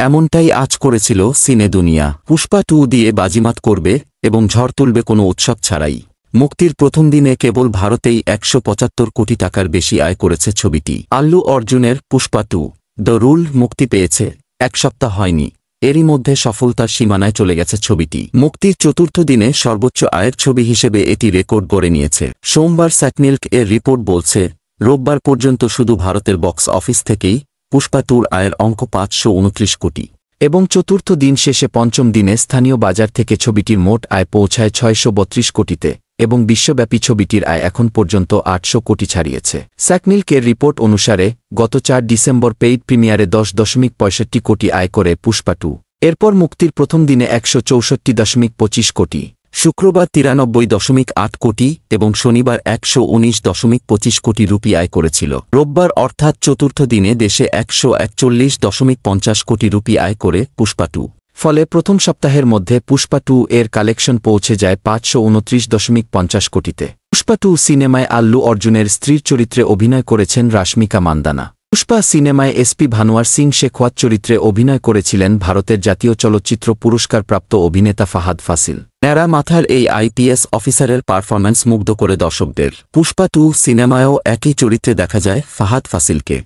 এমনটাই আজ করেছিল সিনে দুনিয়া। পুষ্পা 2 দিয়ে বাজিমাত করবে এবং ঝড় তুলবে কোনো উৎসব ছাড়াই। মুক্তির প্রথম দিনে কেবল ভারতেই ১৭৫ কোটি টাকার বেশি আয় করেছে ছবিটি। আল্লু অর্জুনের পুষ্পা 2 দ্য রুল মুক্তি পেয়েছে 1 সপ্তাহ হয়নি, এরই মধ্যে সফলতার সীমানায় চলে গেছে ছবিটি। মুক্তির চতুর্থ দিনে সর্বোচ্চ আয়ের ছবি হিসেবে এটি রেকর্ড গড়ে নিয়েছে। সোমবার স্যাকনিল্ক এর রিপোর্ট বলছে, রোববার পর্যন্ত শুধু ভারতের বক্স অফিস থেকেই পুষ্পা 2 আয়ের অঙ্ক ৫২৯ কোটি এবং চতুর্থ দিন শেষে পঞ্চম দিনে স্থানীয় বাজার থেকে ছবিটির মোট আয় পৌঁছায় ৬৩২ কোটিতে এবং বিশ্বব্যাপী ছবিটির আয় এখন পর্যন্ত ৮০০ কোটি ছাড়িয়েছে। স্যাকনিল্কের রিপোর্ট অনুসারে গত ৪ ডিসেম্বর পেইড প্রিমিয়ারে ১০.৬৫ কোটি আয় করে পুষ্পা 2। এরপর মুক্তির প্রথম দিনে ১৬৪.২৫ কোটি, শুক্রবার ৯৩.৮ কোটি এবং শনিবার ১১৯.২৫ কোটি রুপি আয় করেছিল। রোববার অর্থাৎ চতুর্থ দিনে দেশে ১৪১.৫০ কোটি রুপি আয় করে পুষ্পা 2। ফলে প্রথম সপ্তাহের মধ্যে পুষ্পা 2 এর কালেকশন পৌঁছে যায় ৫২৯.৫০ কোটিতে। পুষ্পা 2 সিনেমায় আল্লু অর্জুনের স্ত্রীর চরিত্রে অভিনয় করেছেন রাশমিকা মান্দানা। পুষ্পা সিনেমায় এসপি ভানুয়ার সিং শেখওয়াত চরিত্রে অভিনয় করেছিলেন ভারতের জাতীয় চলচ্চিত্র পুরস্কারপ্রাপ্ত অভিনেতা ফাহাদ ফাসিল। ন্যাড়া মাথার এই আইপিএস অফিসারের পারফরম্যান্স মুগ্ধ করে দর্শকদের। পুষ্পা 2 সিনেমায়ও একই চরিত্রে দেখা যায় ফাহাদ ফাসিলকে।